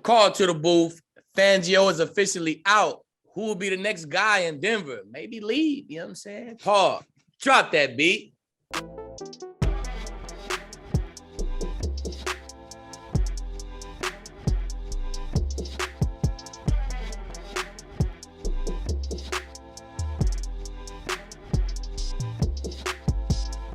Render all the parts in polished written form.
Call to the booth. Fangio is officially out. Who will be the next guy in Denver? Maybe leave. You know what I'm saying? Paul, drop that beat.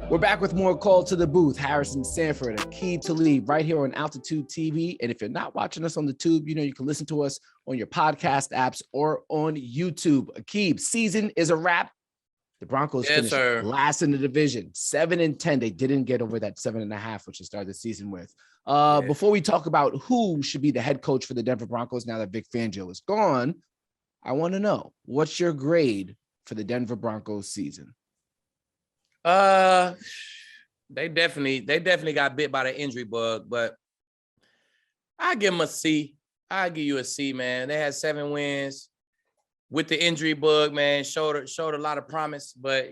We're back with more Call to the Booth. Harrison Sanford, Aqib Talib, right here on Altitude TV. And if you're not watching us on the tube, you can listen to us on your podcast apps or on YouTube. Aqib, season is a wrap. The Broncos finished last in the division, 7-10. They didn't get over that 7.5, which they started the season with. Before we talk about who should be the head coach for the Denver Broncos now that Vic Fangio is gone, I want to know, what's your grade for the Denver Broncos season? They definitely got bit by the injury bug, but I give them a C. I give you a C, man. They had 7 wins with the injury bug, man. Showed a lot of promise, but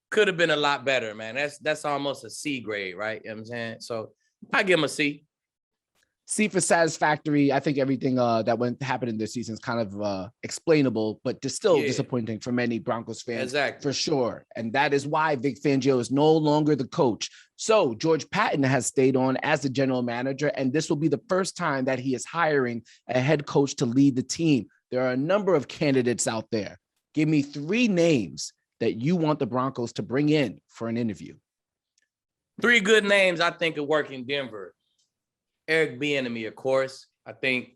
could have been a lot better, man. That's almost a C grade, right? You know what I'm saying? So I give them a C. C for satisfactory. I think everything that happened in this season is kind of explainable, but still disappointing for many Broncos fans, for sure. And that is why Vic Fangio is no longer the coach. So George Paton has stayed on as the general manager, and this will be the first time that he is hiring a head coach to lead the team. There are a number of candidates out there. Give me 3 names that you want the Broncos to bring in for an interview. 3 good names I think could work in Denver. Eric Bieniemy, of course. I think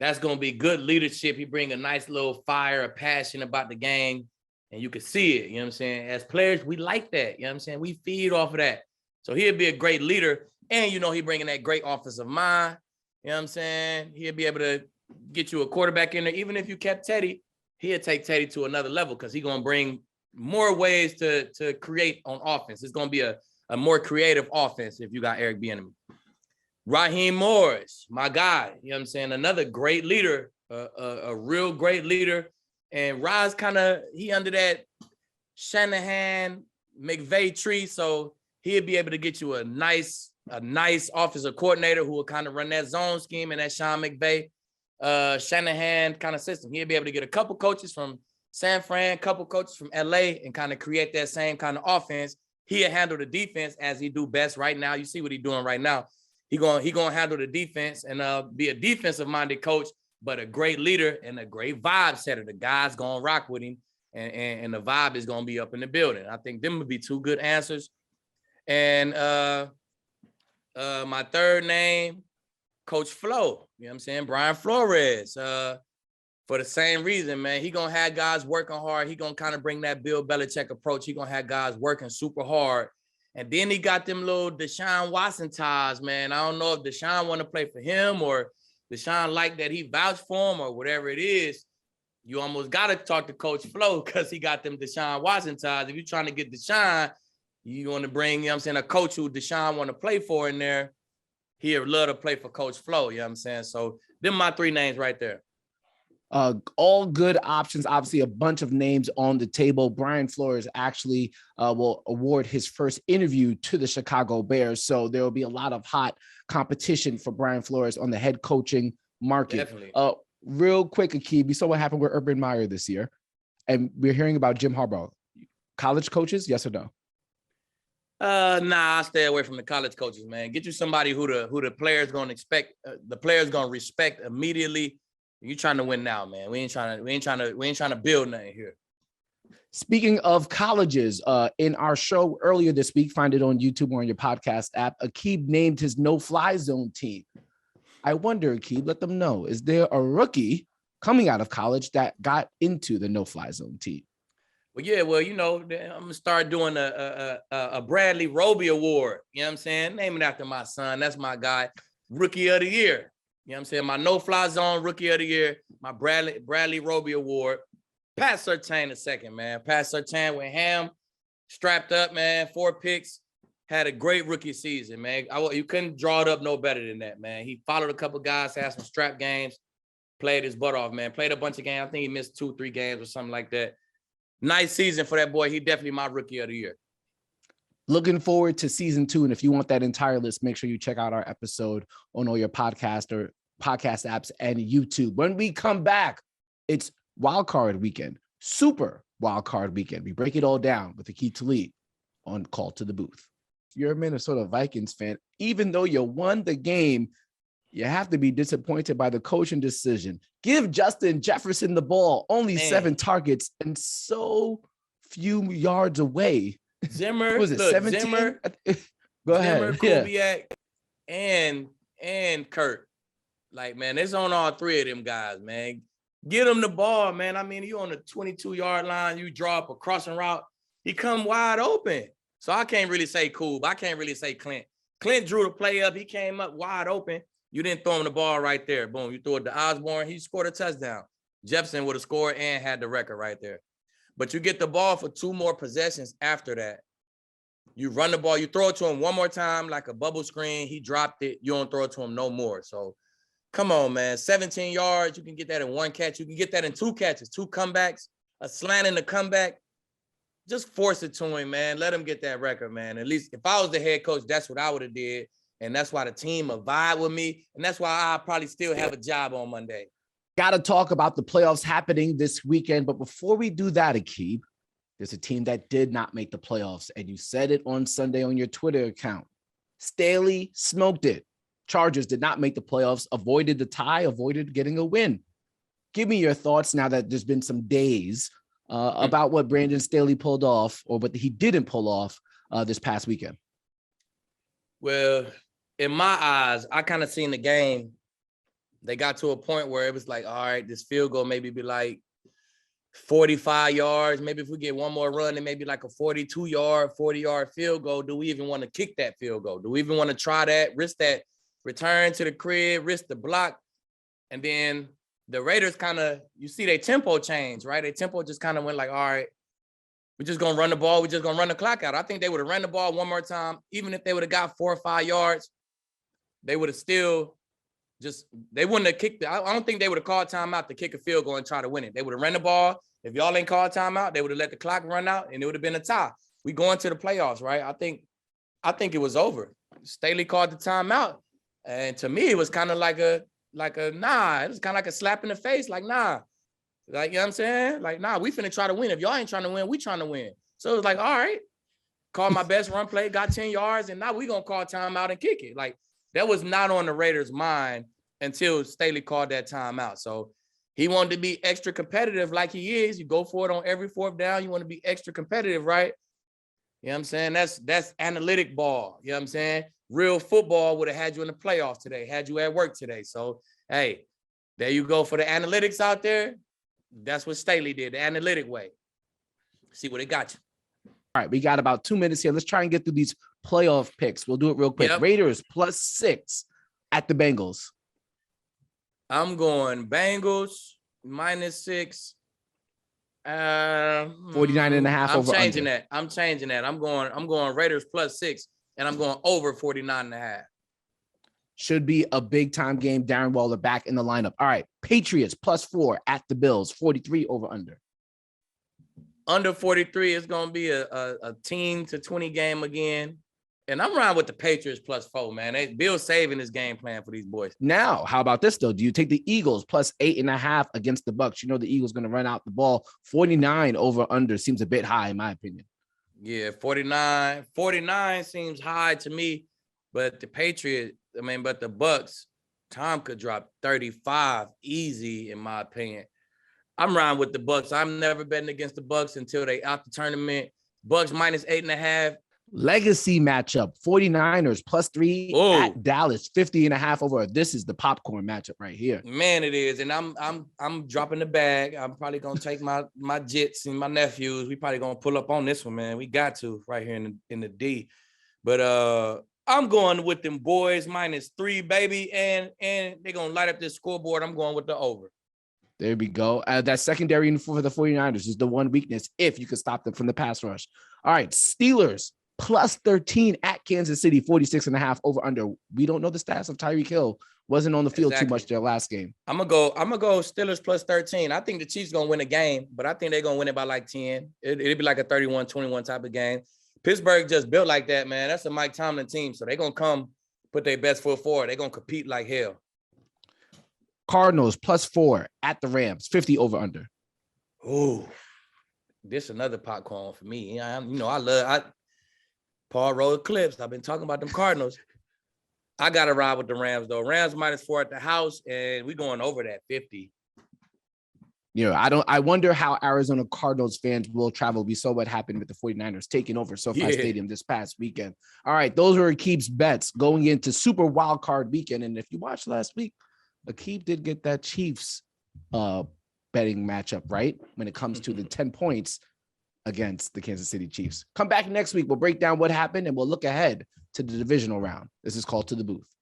that's going to be good leadership. He bring a nice little fire, a passion about the game, and you can see it. You know what I'm saying? As players, we like that. You know what I'm saying? We feed off of that. So he'll be a great leader, and he bringing that great offensive mind. You know what I'm saying? He'll be able to get you a quarterback in there. Even if you kept Teddy, he'll take Teddy to another level because he's going to bring more ways to create on offense. It's going to be a more creative offense if you got Eric Bieniemy. Raheem Morris, my guy, you know what I'm saying? Another great leader, a real great leader. And Roz he under that Shanahan, McVay tree, so he'll be able to get you a nice offensive coordinator who will kind of run that zone scheme and that Sean McVay, Shanahan kind of system. He'll be able to get a couple coaches from San Fran, a couple coaches from LA, and kind of create that same kind of offense. He'll handle the defense as he do best right now. You see what he's doing right now. He gonna handle the defense and be a defensive-minded coach, but a great leader and a great vibe setter. The guys gonna rock with him, and the vibe is gonna be up in the building. I think them would be 2 good answers. And my third name, Coach Flo. You know what I'm saying? Brian Flores. For the same reason, man. He gonna have guys working hard. He gonna kind of bring that Bill Belichick approach. He gonna have guys working super hard. And then he got them little Deshaun Watson ties, man. I don't know if Deshaun want to play for him or Deshaun like that he vouched for him or whatever it is. You almost got to talk to Coach Flo because he got them Deshaun Watson ties. If you're trying to get Deshaun, you want to bring, a coach who Deshaun want to play for in there. He'd love to play for Coach Flo, you know what I'm saying? So them my 3 names right there. All good options. Obviously, a bunch of names on the table. Brian Flores actually will award his first interview to the Chicago Bears. So there will be a lot of hot competition for Brian Flores on the head coaching market. Definitely. Real quick, Aqib, you saw what happened with Urban Meyer this year. And we're hearing about Jim Harbaugh. College coaches, yes or no? Nah, I stay away from the college coaches, man. Get you somebody who the players gonna expect, the players gonna respect immediately. You trying to win now, man. We ain't trying to build nothing here. Speaking of colleges, in our show earlier this week, find it on YouTube or on your podcast app, Aqib named his no-fly zone team. I wonder, Aqib, let them know, is there a rookie coming out of college that got into the no-fly zone team? Well, yeah, I'm gonna start doing a Bradley Roby Award. You know what I'm saying? Name it after my son. That's my guy. Rookie of the Year. You know what I'm saying? My no-fly zone Rookie of the Year, my Bradley Roby Award. Pat Surtain II, man. Pat Surtain went ham, strapped up, man. 4 picks. Had a great rookie season, man. You couldn't draw it up no better than that, man. He followed a couple guys, had some strap games, played his butt off, man. Played a bunch of games. I think he missed 2-3 games or something like that. Nice season for that boy. He definitely my Rookie of the Year. Looking forward to season 2. And if you want that entire list, make sure you check out our episode on all your podcast or podcast apps, and YouTube. When we come back, it's Wild Card Weekend, Super Wild Card Weekend. We break it all down with Aqib Talib on Call to the Booth. If you're a Minnesota Vikings fan, even though you won the game, you have to be disappointed by the coaching decision. Give Justin Jefferson the ball, only 7 targets and so few yards away. Zimmer, was it 17? Zimmer, Go Zimmer, ahead. Kubiak, and Kurt. Like, man, it's on all 3 of them guys, man. Get him the ball, man. I mean, you on the 22-yard line, you draw up a crossing route, he come wide open. So I can't really say Koob. I can't really say Clint. Clint drew the play up. He came up wide open. You didn't throw him the ball right there. Boom. You threw it to Osborne. He scored a touchdown. Jefferson would have scored and had the record right there. But you get the ball for 2 more possessions after that. You run the ball. You throw it to him one more time like a bubble screen. He dropped it. You don't throw it to him no more. So, come on, man. 17 yards. You can get that in 1 catch. You can get that in 2 catches, 2 comebacks, a slant in the comeback. Just force it to him, man. Let him get that record, man. At least if I was the head coach, that's what I would have did. And that's why the team will vibe with me. And that's why I probably still have a job on Monday. Got to talk about the playoffs happening this weekend. But before we do that, Aqib, there's a team that did not make the playoffs. And you said it on Sunday on your Twitter account. Staley smoked it. Chargers did not make the playoffs, avoided the tie, avoided getting a win. Give me your thoughts now that there's been some days about what Brandon Staley pulled off or what he didn't pull off this past weekend. Well, in my eyes, I kind of seen the game. They got to a point where it was like, all right, this field goal maybe be like 45 yards. Maybe if we get one more run, it may be like a 42-yard, 40-yard field goal. Do we even want to kick that field goal? Do we even want to try that, risk that return to the crib, risk the block? And then the Raiders kind of, you see their tempo change, right? Their tempo just kind of went like, all right, we're just going to run the ball. We're just going to run the clock out. I think they would have run the ball one more time. Even if they would have got 4 or 5 yards, they would have still they wouldn't have kicked I don't think they would have called timeout to kick a field goal and try to win it. They would have ran the ball. If y'all ain't called timeout, they would have let the clock run out and it would have been a tie. We going to the playoffs, right? I think it was over. Staley called the timeout. And to me, it was kind of like a nah. It was kind of like a slap in the face, like, nah. Like, you know what I'm saying? Like, nah, we finna try to win. If y'all ain't trying to win, we trying to win. So it was like, all right, call my best run play, got 10 yards, and now we gonna call timeout and kick it. Like, that was not on the Raiders' mind until Staley called that timeout. So he wanted to be extra competitive like he is. You go for it on every 4th down. You want to be extra competitive, right? You know what I'm saying? That's analytic ball. You know what I'm saying? Real football would have had you in the playoffs today, had you at work today. So, hey, there you go for the analytics out there. That's what Staley did, the analytic way. See what it got you. All right, we got about 2 minutes here. Let's try and get through these playoff picks. We'll do it real quick. Yep. Raiders +6 at the Bengals. I'm going Bengals -6. 49.5 over. I'm changing that. I'm going Raiders +6, and I'm going over 49.5. Should be a big time game. Darren Waller back in the lineup. All right, Patriots +4 at the Bills. 43 over under. Under 43 is going to be a team to 20 game again. And I'm riding with the Patriots +4, man. Bill's saving his game plan for these boys. Now, how about this, though? Do you take the Eagles +8.5 against the Bucs? You know the Eagles going to run out the ball. 49 over under seems a bit high, in my opinion. Yeah, 49. 49 seems high to me. But the Patriots, but the Bucs, Tom could drop 35 easy, in my opinion. I'm riding with the Bucs. I'm never betting against the Bucs until they out the tournament. Bucs -8.5. Legacy matchup, 49ers +3 at Dallas, 50.5 over. This is the popcorn matchup right here. Man, it is. And I'm dropping the bag. I'm probably gonna take my jits and my nephews. We probably gonna pull up on this one, man. We got to right here in the D. But I'm going with them boys -3, baby. And they're gonna light up this scoreboard. I'm going with the over. There we go. That secondary for the 49ers is the one weakness if you could stop them from the pass rush. All right, Steelers +13 at Kansas City, 46.5 over under. We don't know the stats of Tyreek Hill. Wasn't on the field too much their last game. I'm gonna go Steelers +13. I think the Chiefs gonna win a game, but I think they're gonna win it by like 10. It'd be like a 31-21 type of game. Pittsburgh just built like that, man. That's a Mike Tomlin team, so they're gonna come put their best foot forward. They're gonna compete like hell. Cardinals +4 at the Rams, 50 over under. Oh, this another popcorn for me. I Paul rolled clips. I've been talking about them Cardinals. I got to ride with the Rams, though. Rams -4 at the house, and we going over that 50. I wonder how Arizona Cardinals fans will travel. We saw what happened with the 49ers taking over SoFi Stadium this past weekend. All right, those were Aqib's bets going into Super Wild Card weekend. And if you watched last week, Aqib did get that Chiefs betting matchup right when it comes to the 10 points against the Kansas City Chiefs. Come back next week. We'll break down what happened and we'll look ahead to the divisional round. This is Call to the Booth.